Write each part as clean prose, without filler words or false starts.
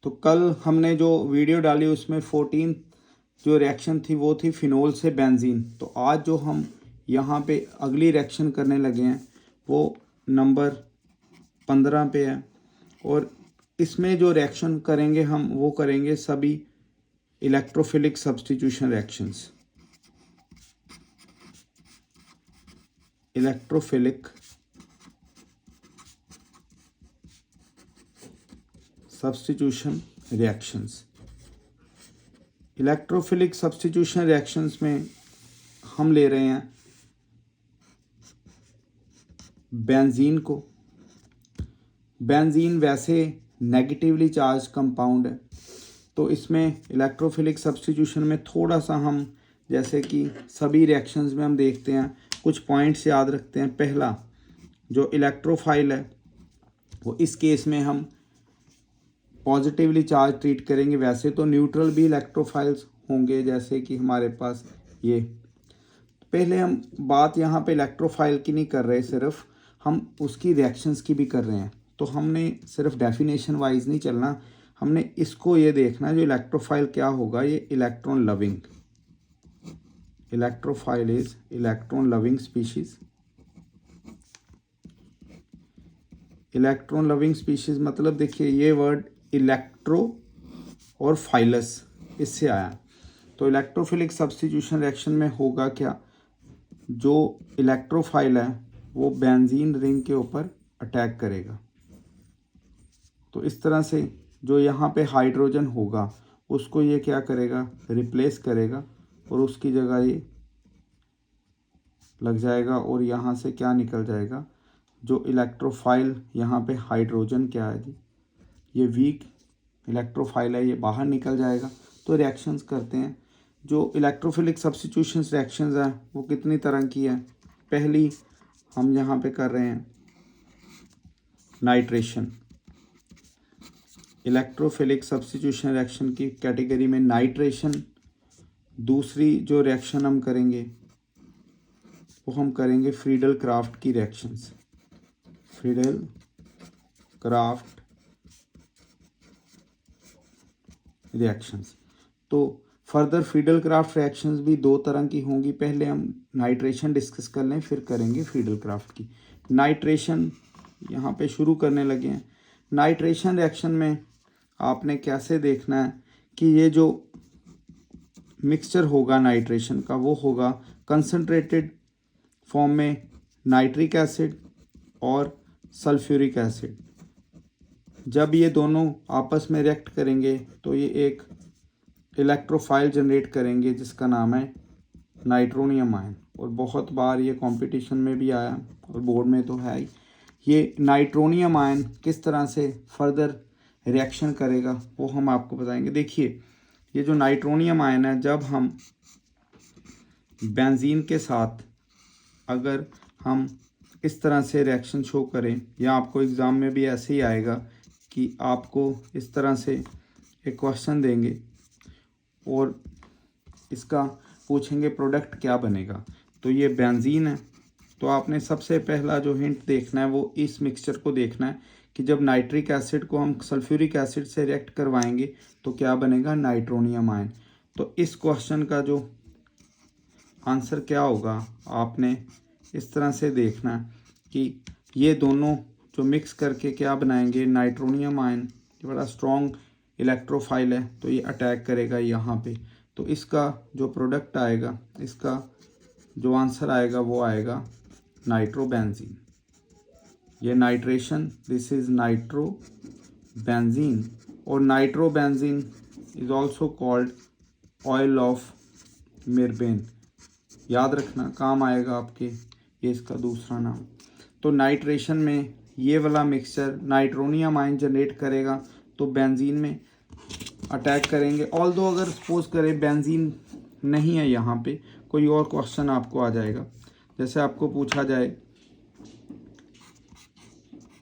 तो कल हमने जो वीडियो डाली उसमें 14 जो रिएक्शन थी वो थी फिनोल से बेंजीन। तो आज जो हम यहाँ पे अगली रिएक्शन करने लगे हैं वो नंबर 15 पे है, और इसमें जो रिएक्शन करेंगे हम वो करेंगे सभी electrophilic substitution reactions. Electrophilic substitution reactions. Electrophilic substitution reactions में हम ले रहे हैं बेंजीन को। बेंजीन वैसे नेगेटिवली चार्ज कंपाउंड है, तो इसमें इलेक्ट्रोफिलिक सब्स्टिट्यूशन में थोड़ा सा हम, जैसे कि सभी रिएक्शंस में हम देखते हैं, कुछ पॉइंट्स याद रखते हैं। पहला, जो इलेक्ट्रोफाइल है वो इस केस में हम पॉजिटिवली चार्ज ट्रीट करेंगे। वैसे तो न्यूट्रल भी इलेक्ट्रोफाइल्स होंगे, जैसे कि हमारे पास ये। पहले हम बात यहाँ पे इलेक्ट्रोफाइल की नहीं कर रहे, सिर्फ हम उसकी रिएक्शंस की भी कर रहे हैं। तो हमने सिर्फ डेफिनेशन वाइज नहीं चलना, हमने इसको ये देखना जो इलेक्ट्रोफाइल क्या होगा। ये electron loving, electrophile is electron loving species. Electron loving species मतलब देखिए ये वर्ड इलेक्ट्रो और फाइलस इससे आया। तो इलेक्ट्रोफिलिक सब्स्टिट्यूशन रिएक्शन में होगा क्या, जो इलेक्ट्रोफाइल है वो बेंजीन रिंग के ऊपर अटैक करेगा। तो इस तरह से जो यहाँ पे हाइड्रोजन होगा उसको ये क्या करेगा, रिप्लेस करेगा, और उसकी जगह ये लग जाएगा, और यहाँ से क्या निकल जाएगा, जो इलेक्ट्रोफाइल यहाँ पे हाइड्रोजन क्या है जी, ये वीक इलेक्ट्रोफाइल है, ये बाहर निकल जाएगा। तो रिएक्शंस करते हैं। जो इलेक्ट्रोफिलिक सब्स्टिट्यूशन रिएक्शंस हैं वो कितनी तरह की है। पहली हम यहाँ पे कर रहे हैं नाइट्रेशन। इलेक्ट्रोफिलिक सब्स्टिट्यूशन रिएक्शन की कैटेगरी में नाइट्रेशन। दूसरी जो रिएक्शन हम करेंगे वो हम करेंगे फ्रीडल क्राफ्ट की रिएक्शंस। Friedel craft reactions. तो फर्दर फ्रीडल क्राफ्ट रिएक्शंस भी दो तरह की होंगी। पहले हम नाइट्रेशन डिस्कस कर लें, फिर करेंगे फ्रीडल क्राफ्ट की। नाइट्रेशन यहाँ पे शुरू करने लगे हैं। नाइट्रेशन रिएक्शन में आपने कैसे देखना है कि ये जो मिक्सचर होगा नाइट्रेशन का वो होगा कंसनट्रेटेड फॉर्म में नाइट्रिक एसिड और सल्फ्यूरिक एसिड। जब ये दोनों आपस में रिएक्ट करेंगे तो ये एक इलेक्ट्रोफाइल जनरेट करेंगे जिसका नाम है नाइट्रोनियम आयन। और बहुत बार ये कंपटीशन में भी आया और बोर्ड में तो है ही। ये नाइट्रोनियम आयन किस तरह से फर्दर रिएक्शन करेगा वो हम आपको बताएंगे। देखिए ये जो नाइट्रोनियम आयन है, जब हम बेंजीन के साथ अगर हम इस तरह से रिएक्शन शो करें, या आपको एग्ज़ाम में भी ऐसे ही आएगा कि आपको इस तरह से एक क्वेश्चन देंगे और इसका पूछेंगे प्रोडक्ट क्या बनेगा। तो ये बेंजीन है, तो आपने सबसे पहला जो हिंट देखना है वो इस मिक्सचर को देखना है कि जब नाइट्रिक एसिड को हम सल्फ्यूरिक एसिड से रिएक्ट करवाएंगे तो क्या बनेगा, नाइट्रोनियम आयन। तो इस क्वेश्चन का जो आंसर क्या होगा आपने इस तरह से देखना है कि ये दोनों जो मिक्स करके क्या बनाएंगे, नाइट्रोनियम आयन। ये बड़ा स्ट्रॉन्ग इलेक्ट्रोफाइल है तो ये अटैक करेगा यहाँ पे। तो इसका जो प्रोडक्ट आएगा, इसका जो आंसर आएगा वो आएगा नाइट्रोबेंजीन। ये nitration, this is nitro benzene. और nitrobenzene is also called oil of mirbane. याद रखना, काम आएगा आपके, ये इसका दूसरा नाम। तो नाइट्रेशन में ये वाला मिक्सचर नाइट्रोनियम आयन जनरेट करेगा तो बेंजीन में अटैक करेंगे। ऑल्दो अगर सपोज करें बेंजीन नहीं है, यहाँ पे कोई और क्वेश्चन आपको आ जाएगा। जैसे आपको पूछा जाए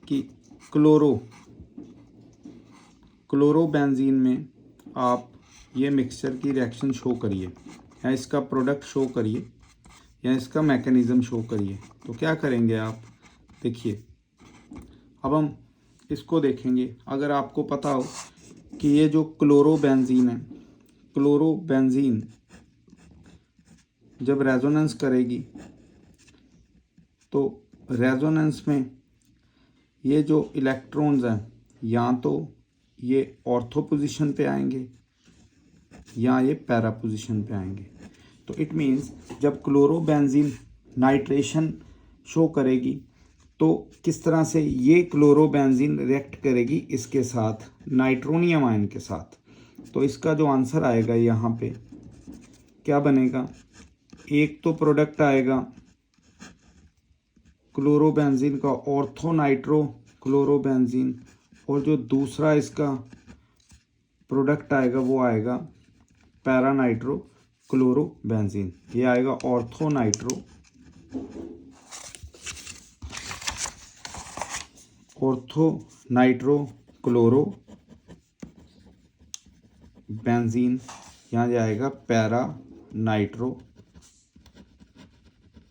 कि क्लोरोबेंजीन में आप ये मिक्सचर की रिएक्शन शो करिए, या इसका प्रोडक्ट शो करिए, या इसका मैकेनिज़्म शो करिए। तो क्या करेंगे आप, देखिए अब हम इसको देखेंगे। अगर आपको पता हो कि ये जो क्लोरोबेंजीन है, क्लोरोबेंजीन जब रेजोनेंस करेगी तो रेजोनेंस में ये जो इलेक्ट्रॉन्स हैं या तो ये ऑर्थो पोजीशन पे आएंगे या ये पैरा पोजीशन पे आएंगे। तो इट मीन्स जब क्लोरोबेंजीन नाइट्रेशन शो करेगी तो किस तरह से ये क्लोरोबेंजीन रिएक्ट करेगी इसके साथ, नाइट्रोनियम आयन के साथ। तो इसका जो आंसर आएगा यहाँ पे क्या बनेगा, एक तो प्रोडक्ट आएगा क्लोरोबेंजीन का ऑर्थो नाइट्रो क्लोरोबेंजीन, और जो दूसरा इसका प्रोडक्ट आएगा वो आएगा पैरा नाइट्रो क्लोरोबेंजीन। ये आएगा ऑर्थो नाइट्रो क्लोरोबेंजीन, यहाँ जाएगा पैरा नाइट्रो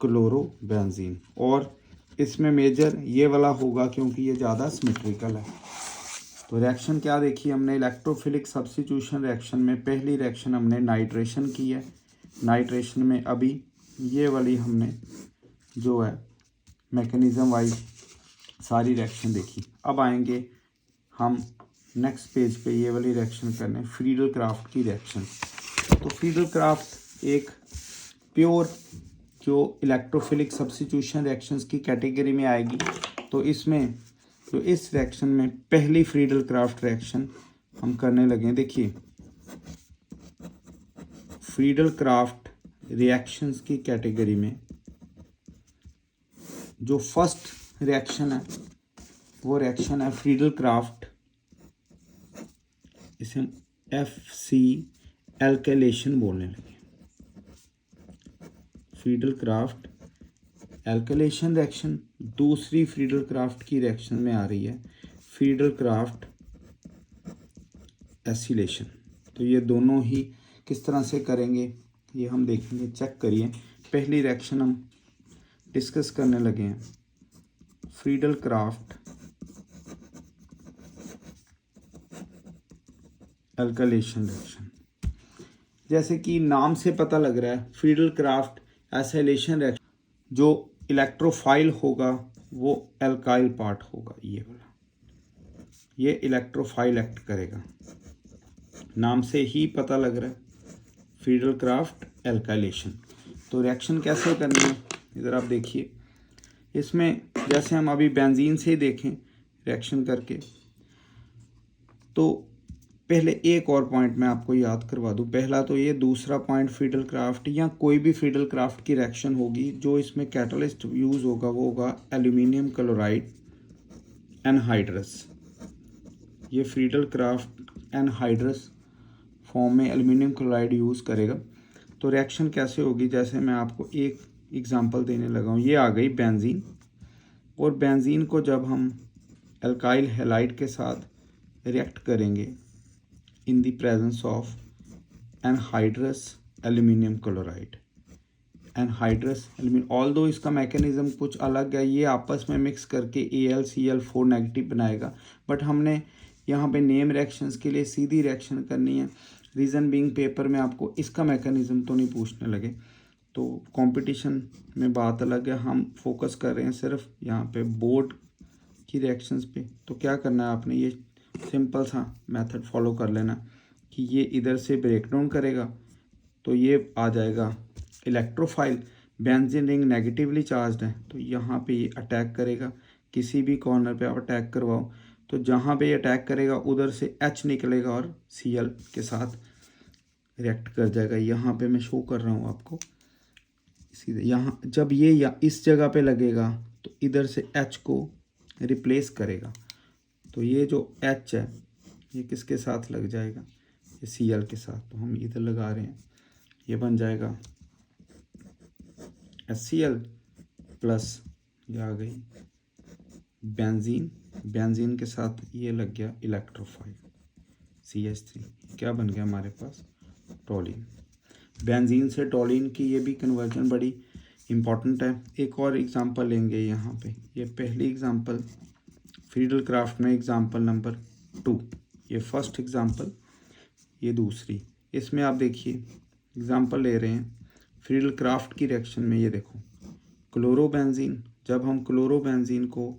क्लोरोबेंजीन। और इसमें मेजर ये वाला होगा क्योंकि ये ज़्यादा सिमेट्रिकल है। तो रिएक्शन क्या देखी हमने, इलेक्ट्रोफिलिक सब्स्टिट्यूशन रिएक्शन में पहली रिएक्शन हमने नाइट्रेशन की है। नाइट्रेशन में अभी ये वाली हमने जो है मैकेनिज़्म वाइज सारी रिएक्शन देखी। अब आएंगे हम नेक्स्ट पेज पे ये वाली रिएक्शन करने, फ्रीडल क्राफ्ट की रिएक्शन। तो फ्रीडल क्राफ्ट एक प्योर जो इलेक्ट्रोफिलिक सब्स्टिट्यूशन रिएक्शंस की कैटेगरी में आएगी। तो इसमें जो इस रिएक्शन में पहली फ्रीडल क्राफ्ट रिएक्शन हम करने लगे, देखिए फ्रीडल क्राफ्ट रिएक्शंस की कैटेगरी में जो फर्स्ट रिएक्शन है वो रिएक्शन है फ्रीडल क्राफ्ट, इसे हम FC एल्केलेशन बोलने लगे। फ्रीडल क्राफ्ट एल्केलेशन रिएक्शन दूसरी फ्रीडल क्राफ्ट की रिएक्शन में आ रही है फ्रीडल क्राफ्ट एसिलेशन। तो ये दोनों ही किस तरह से करेंगे ये हम देखेंगे, चेक करिए। पहली रिएक्शन हम डिस्कस करने लगे हैं, फ्रीडल क्राफ्ट एल्केलेशन रिएक्शन। जैसे कि नाम से पता लग रहा है फ्रीडल क्राफ्ट एसिलेशन रिएक्शन, जो इलेक्ट्रोफाइल होगा वो एल्काइल पार्ट होगा, ये वाला, ये इलेक्ट्रोफाइल एक्ट करेगा, नाम से ही पता लग रहा है फ्रीडल क्राफ्ट एल्काइलेशन। तो रिएक्शन कैसे करनी है इधर आप देखिए, इसमें जैसे हम अभी बेंजीन से ही देखें रिएक्शन करके। तो पहले एक और पॉइंट मैं आपको याद करवा दूं, पहला तो ये, दूसरा पॉइंट फ्रीडल क्राफ्ट या कोई भी फ्रीडल क्राफ्ट की रिएक्शन होगी जो इसमें कैटलिस्ट यूज़ होगा वो होगा एल्यूमिनियम क्लोराइड एनहाइड्रस। ये फ्रीडल क्राफ्ट एनहाइड्रस फॉर्म में एल्यूमिनियम क्लोराइड यूज़ करेगा। तो रिएक्शन कैसे होगी, जैसे मैं आपको एक एग्जांपल देने लगा हूँ, ये आ गई बेंजीन, और बेंजीन को जब हम एल्काइल हैलाइड के साथ रिएक्ट करेंगे in the presence of anhydrous aluminium chloride, anhydrous aluminium, although इसका मैकेनिज्म कुछ अलग है, ये आपस में मिक्स करके AlCl4 नेगेटिव बनाएगा, बट हमने यहाँ पे नेम रिएक्शंस के लिए सीधी रिएक्शन करनी है। रीज़न बीइंग पेपर में आपको इसका मैकेनिज्म तो नहीं पूछने लगे, तो कंपटीशन में बात अलग है, हम फोकस कर रहे हैं सिर्फ यहाँ पे बोर्ड की रिएक्शंस पे। तो क्या करना है आपने, ये सिंपल सा मेथड फॉलो कर लेना कि ये इधर से ब्रेक डाउन करेगा तो ये आ जाएगा electrophile, benzene ring negatively charged है तो यहाँ पे ये अटैक करेगा, किसी भी कॉर्नर पे आप अटैक करवाओ तो जहाँ पे ये अटैक करेगा उधर से H निकलेगा और Cl के साथ रिएक्ट कर जाएगा। यहाँ पे मैं शो कर रहा हूँ आपको, सीधे यहाँ जब ये या इस जगह पे लगेगा तो इधर से H को रिप्लेस करेगा। तो ये जो H है ये किसके साथ लग जाएगा, ये Cl के साथ, तो हम इधर लगा रहे हैं, ये बन जाएगा HCl प्लस ये आ गई बेंजीन, बेंजीन के साथ ये लग गया इलेक्ट्रोफाइल CH3, क्या बन गया हमारे पास टोलिन। बेंजीन से टोलिन की ये भी कन्वर्जन बड़ी इम्पॉर्टेंट है। एक और एग्जांपल लेंगे यहाँ पे, ये पहली एग्जांपल फ्रीडल क्राफ्ट में एग्जांपल नंबर 2, ये फर्स्ट एग्जांपल, ये दूसरी। इसमें आप देखिए एग्जांपल ले रहे हैं फ्रीडल क्राफ्ट की रिएक्शन में। ये देखो क्लोरोबेंजीन, जब हम क्लोरोबेंजीन को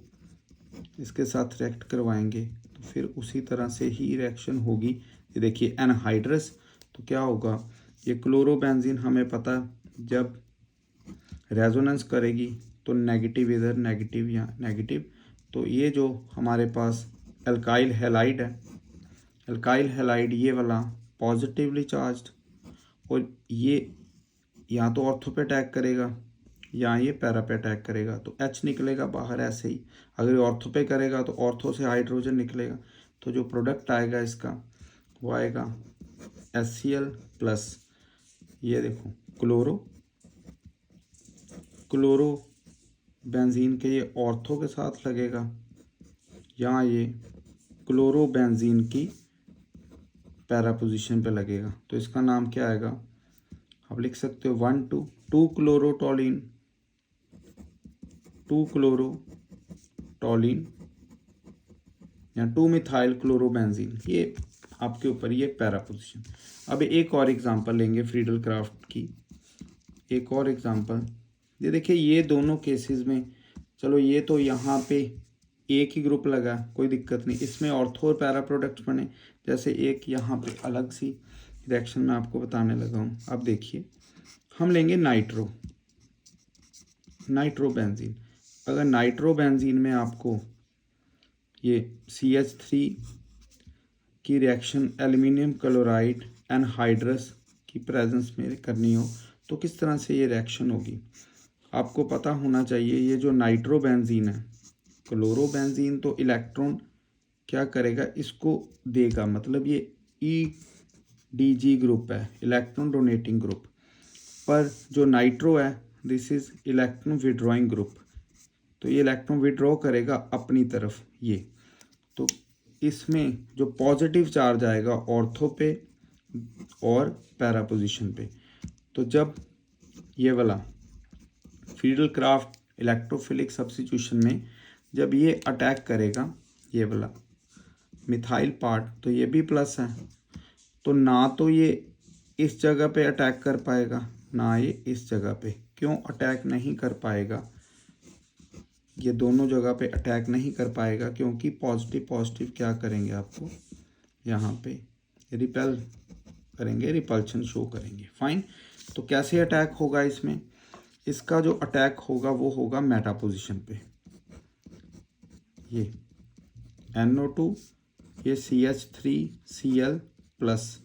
इसके साथ रिएक्ट करवाएंगे तो फिर उसी तरह से ही रिएक्शन होगी। ये देखिए एनहाइड्रस, तो क्या होगा, ये क्लोरोबेंजीन हमें पता जब रेजोनेंस करेगी तो नेगेटिव इधर, नेगेटिव यहाँ, नेगेटिव। तो ये जो हमारे पास एल्काइल हैलाइड है, एल्काइल हैलाइड ये वाला पॉजिटिवली चार्ज्ड, और ये या तो ऑर्थो पे अटैक करेगा या ये पैरा पे अटैक करेगा, तो H निकलेगा बाहर ऐसे ही। अगर ये ऑर्थो पे करेगा तो ऑर्थो से हाइड्रोजन निकलेगा, तो जो प्रोडक्ट आएगा इसका वो आएगा HCl प्लस, ये देखो क्लोरो बेंजीन के ये ऑर्थो के साथ लगेगा, या ये क्लोरोबेंजीन की पैरा पोजीशन पे लगेगा। तो इसका नाम क्या आएगा, आप लिख सकते हो 2 क्लोरोटोलिन, 2 क्लोरोटोलिन या 2 मिथाइल क्लोरोबेंजीन, ये आपके ऊपर ये पैरा पोजीशन। अब एक और एग्जांपल लेंगे फ्रीडल क्राफ्ट की, एक और एग्जांपल। ये देखिए ये दोनों केसेस में, चलो ये तो यहाँ पे एक ही ग्रुप लगा, कोई दिक्कत नहीं, इसमें ऑर्थो और पैरा प्रोडक्ट्स बने। जैसे एक यहाँ पे अलग सी रिएक्शन में आपको बताने लगा हूँ। अब देखिए हम लेंगे नाइट्रोबेंजीन। अगर नाइट्रोबेंजीन में आपको ये CH3 की रिएक्शन एल्युमिनियम क्लोराइड एनहाइड्रस की प्रेजेंस में करनी हो तो किस तरह से ये रिएक्शन होगी, आपको पता होना चाहिए। ये जो नाइट्रोबेंजीन है, क्लोरोबेंजीन तो इलेक्ट्रॉन क्या करेगा, इसको देगा, मतलब ये EDG ग्रुप है, इलेक्ट्रॉन डोनेटिंग ग्रुप। पर जो नाइट्रो है this is electron withdrawing group, तो ये इलेक्ट्रॉन विड्रॉ करेगा अपनी तरफ ये। तो इसमें जो पॉजिटिव चार्ज आएगा ऑर्थो पे और पैरा पोजीशन पे, तो जब ये वाला फ्रीडल क्राफ्ट इलेक्ट्रोफिलिक सब्स्टिट्यूशन में जब ये अटैक करेगा ये वाला मिथाइल पार्ट, तो ये भी प्लस है, तो ना तो ये इस जगह पे अटैक कर पाएगा ना ये इस जगह पे। क्यों अटैक नहीं कर पाएगा, ये दोनों जगह पे अटैक नहीं कर पाएगा क्योंकि पॉजिटिव पॉजिटिव क्या करेंगे, आपको यहाँ पे रिपेल करेंगे, रिपल्शन शो करेंगे। फाइन, तो कैसे अटैक होगा इसमें, इसका जो अटैक होगा वो होगा मेटा पोजीशन पे। ये NO2, ये CH3Cl प्लस,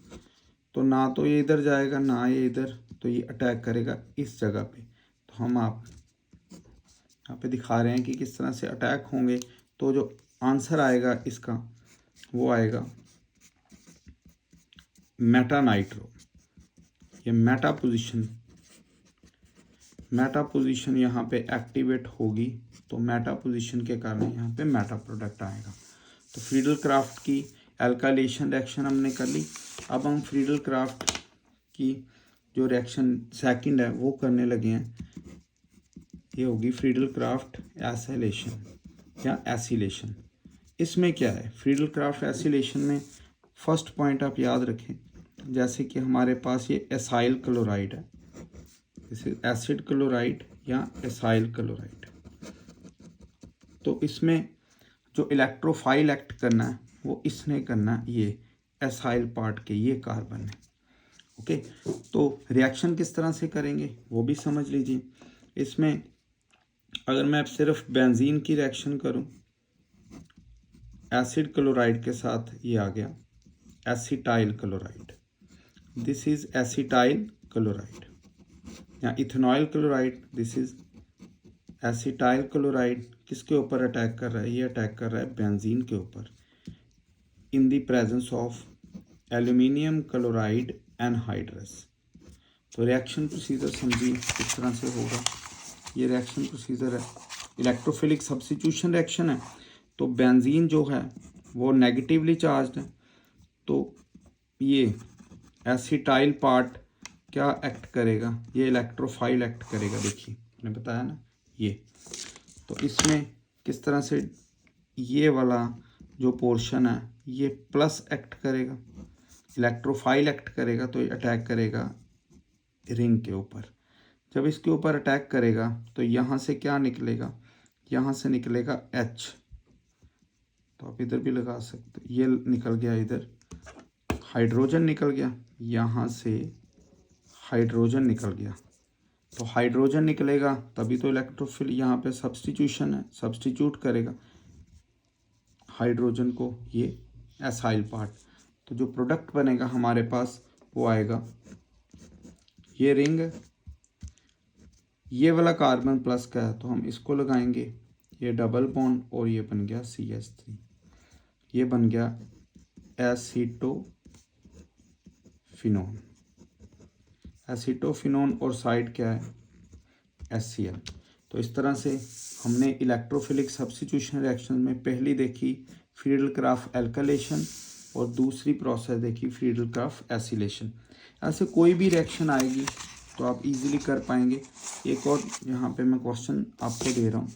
तो ना तो ये इधर जाएगा ना ये इधर, तो ये अटैक करेगा इस जगह पे। तो हम आप यहाँ पे दिखा रहे हैं कि किस तरह से अटैक होंगे। तो जो आंसर आएगा इसका वो आएगा मेटा नाइट्रो। ये मेटा पोजीशन यहाँ पे एक्टिवेट होगी, तो मेटा पोजीशन के कारण यहाँ पे मेटा प्रोडक्ट आएगा। तो फ्रीडल क्राफ्ट की एल्काइलेशन रिएक्शन हमने कर ली। अब हम फ्रीडल क्राफ्ट की जो रिएक्शन सेकंड है वो करने लगे हैं। ये होगी फ्रीडल क्राफ्ट एसिलेशन या एसिलेशन। इसमें क्या है, फ्रीडल क्राफ्ट एसिलेशन में फर्स्ट पॉइंट आप याद रखें, जैसे कि हमारे पास ये एसाइल क्लोराइड है, जैसे एसिड क्लोराइड या एसाइल क्लोराइड, तो इसमें जो इलेक्ट्रोफाइल एक्ट करना है वो इसने करना है, ये एसाइल पार्ट के ये कार्बन है। ओके, तो रिएक्शन किस तरह से करेंगे वो भी समझ लीजिए। इसमें अगर मैं सिर्फ बेंजीन की रिएक्शन करूं, एसिड क्लोराइड के साथ ये आ गया acetyl chloride, this is acetyl chloride, या ethanoyl chloride, this is acetyl chloride. किसके ऊपर अटैक कर रहा है, ये अटैक कर रहा है बेंजीन के ऊपर in the presence of aluminium chloride anhydrous. तो रिएक्शन प्रोसीजर समझिए किस तरह से होगा। ये रिएक्शन प्रोसीजर है, इलेक्ट्रोफिलिक सब्स्टिट्यूशन रिएक्शन है। तो बेंजीन जो है वो नेगेटिवली चार्ज्ड है, तो ये एसिटाइल पार्ट क्या एक्ट करेगा, ये इलेक्ट्रोफाइल एक्ट करेगा। देखिए मैंने बताया ना ये, तो इसमें किस तरह से ये वाला जो पोर्शन है ये प्लस एक्ट करेगा, इलेक्ट्रोफाइल एक्ट करेगा, तो ये अटैक करेगा रिंग के ऊपर। जब इसके ऊपर अटैक करेगा तो यहाँ से क्या निकलेगा, यहाँ से निकलेगा H, तो आप इधर भी लगा सकते हो, ये निकल गया, इधर हाइड्रोजन निकल गया, यहाँ से हाइड्रोजन निकल गया। तो हाइड्रोजन निकलेगा तभी तो इलेक्ट्रोफिल, यहाँ पे सब्स्टिट्यूशन है, सब्स्टिट्यूट करेगा हाइड्रोजन को ये एसाइल पार्ट। तो जो प्रोडक्ट बनेगा हमारे पास वो आएगा ये रिंग, ये वाला कार्बन प्लस का है तो हम इसको लगाएंगे, ये डबल बॉन्ड और ये बन गया CH3, ये बन गया एसीटोफिनोन। एसीटोफिनोन और साइड क्या है HCl। तो इस तरह से हमने इलेक्ट्रोफिलिक सब्स्टिट्यूशन रिएक्शन में पहली देखी फ्रीडल-क्राफ्ट एल्काइलेशन और दूसरी प्रोसेस देखी फ्रीडल-क्राफ्ट एसिलेशन। ऐसे कोई भी रिएक्शन आएगी तो आप इजीली कर पाएंगे। एक और यहाँ पे मैं क्वेश्चन आपको दे रहा हूँ।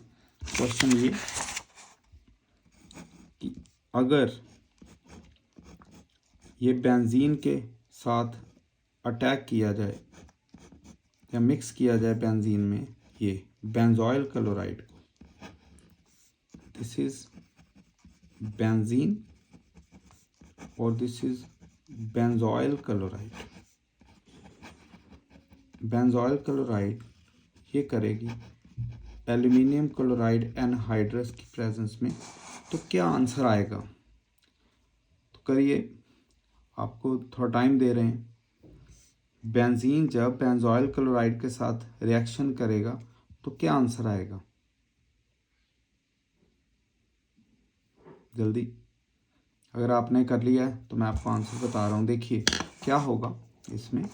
क्वेश्चन ये कि अगर ये बेंजीन के साथ अटैक किया जाए या मिक्स किया जाए बेंजीन में ये बेंजोइल क्लोराइड को, दिस इज बेंजीन और this is benzoyl chloride. Benzoyl chloride ये करेगी एल्यूमिनियम क्लोराइड एनहाइड्रस की प्रेजेंस में, तो क्या आंसर आएगा? तो करिए, आपको थोड़ा टाइम दे रहे हैं। बेंजीन जब बेंजोइल क्लोराइड के साथ रिएक्शन करेगा तो क्या आंसर आएगा? जल्दी, अगर आपने कर लिया है तो मैं आपको आंसर बता रहा हूँ। देखिए क्या होगा इसमें,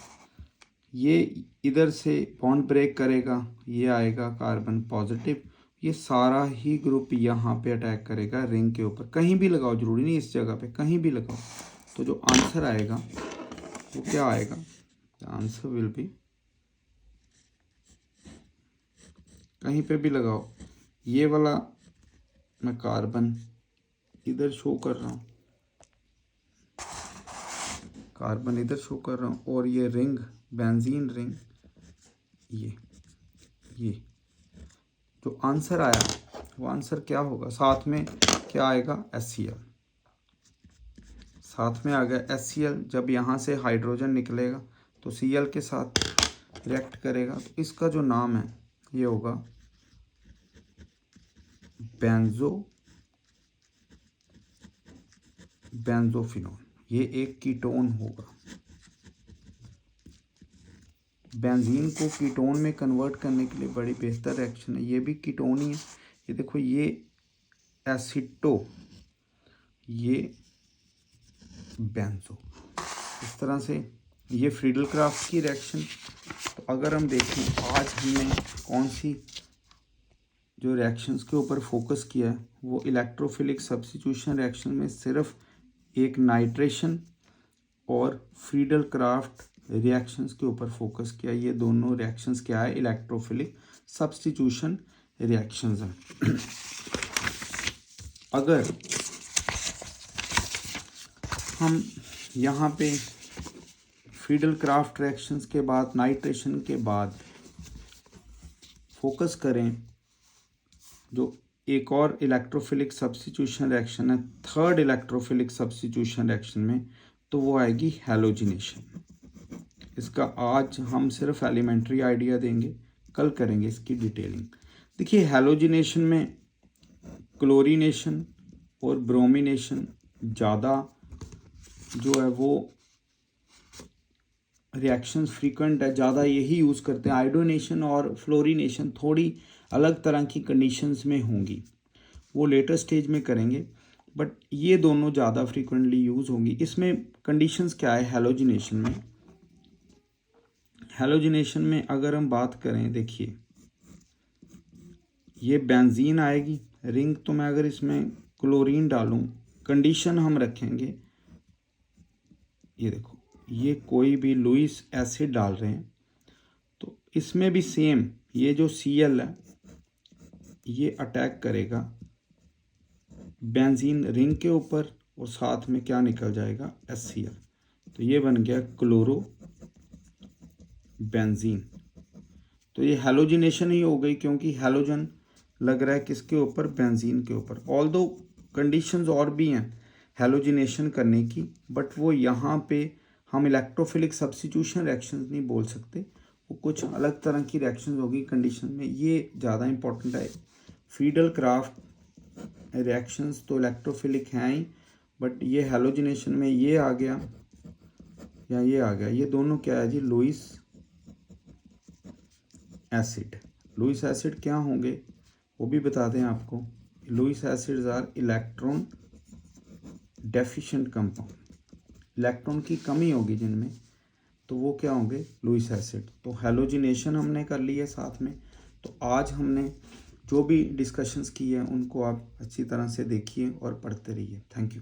ये इधर से बॉन्ड ब्रेक करेगा, ये आएगा कार्बन पॉजिटिव, ये सारा ही ग्रुप यहाँ पे अटैक करेगा रिंग के ऊपर। कहीं भी लगाओ, जरूरी नहीं इस जगह पे, कहीं भी लगाओ। तो जो आंसर आएगा वो क्या आएगा? द आंसर विल बी, कहीं पे भी लगाओ, ये वाला मैं कार्बन इधर शो कर रहा हूँ, कार्बन इधर शो कर रहा हूँ, और ये रिंग बेंजीन रिंग, ये जो आंसर आया वो आंसर क्या होगा? साथ में क्या आएगा? HCl, साथ में आ गया HCl। जब यहाँ से हाइड्रोजन निकलेगा तो Cl के साथ रिएक्ट करेगा, तो इसका जो नाम है ये होगा बेंजोफिनोन। ये एक कीटोन होगा। बेंजीन को कीटोन में कन्वर्ट करने के लिए बड़ी बेहतर रिएक्शन है, ये भी कीटोन ही है। ये देखो, ये एसिटो, ये बेंजो, इस तरह से ये फ्रीडल-क्राफ्ट की रिएक्शन। तो अगर हम देखें आज हमने कौन सी जो रिएक्शंस के ऊपर फोकस किया है, वो इलेक्ट्रोफिलिक सब्स्टिट्यूशन रिएक्शन में सिर्फ एक नाइट्रेशन और फ्रीडल-क्राफ्ट रिएक्शंस के ऊपर फोकस किया। ये दोनों रिएक्शंस क्या है? इलेक्ट्रोफिलिक सब्स्टिट्यूशन रिएक्शंस हैं। अगर हम यहाँ पे फ्रीडल-क्राफ्ट रिएक्शंस के बाद, नाइट्रेशन के बाद फोकस करें जो एक और इलेक्ट्रोफिलिक सब्स्टिट्यूशन रिएक्शन है, थर्ड इलेक्ट्रोफिलिक सब्स्टिट्यूशन रिएक्शन में, तो वो आएगी हैलोजिनेशन। इसका आज हम सिर्फ एलिमेंट्री आइडिया देंगे, कल करेंगे इसकी डिटेलिंग। देखिए, हैलोजिनेशन में क्लोरीनेशन और ब्रोमिनेशन ज़्यादा जो है वो रिएक्शंस फ्रीक्वेंट है, ज़्यादा यही यूज़ करते हैं। आयोडोनेशन और फ्लोरीनेशन थोड़ी अलग तरह की कंडीशंस में होंगी, वो लेटर स्टेज में करेंगे, बट ये दोनों ज़्यादा फ्रीक्वेंटली यूज़ होंगी। इसमें कंडीशंस क्या है हैलोजिनेशन में? हैलोजिनेशन में अगर हम बात करें, देखिए ये बेंजीन आएगी रिंग, तो मैं अगर इसमें क्लोरीन डालूं, कंडीशन हम रखेंगे, ये देखो, ये कोई भी लुईस एसिड डाल रहे हैं तो इसमें भी सेम, ये जो Cl है ये अटैक करेगा बेंजीन रिंग के ऊपर और साथ में क्या निकल जाएगा, HCl। तो ये बन गया क्लोरो बेंजीन। तो ये हैलोजिनेशन ही हो गई, क्योंकि हैलोजन लग रहा है किसके ऊपर, बेंजीन के ऊपर। ऑल दो कंडीशंस और भी हैं हैलोजिनेशन करने की, बट वो यहाँ पे हम इलेक्ट्रोफिलिक सब्स्टिट्यूशन रिएक्शंस नहीं बोल सकते, वो कुछ अलग तरह की रिएक्शंस होगी कंडीशन में, ये ज़्यादा इंपॉर्टेंट है। फ्रीडल क्राफ्ट रिएक्शंस तो इलेक्ट्रोफिलिक हैं ही, बट ये हैलोजिनेशन में ये आ गया या ये आ गया, ये दोनों क्या है जी, लुईस एसिड। लुईस एसिड क्या होंगे वो भी बता दें आपको। Lewis acids are electron deficient compound, electron की कमी होगी जिनमें, तो वो क्या होंगे, लुईस एसिड। तो हैलोजिनेशन हमने कर ली है साथ में। तो आज हमने जो भी डिस्कशंस की है उनको आप अच्छी तरह से देखिए और पढ़ते रहिए। Thank you.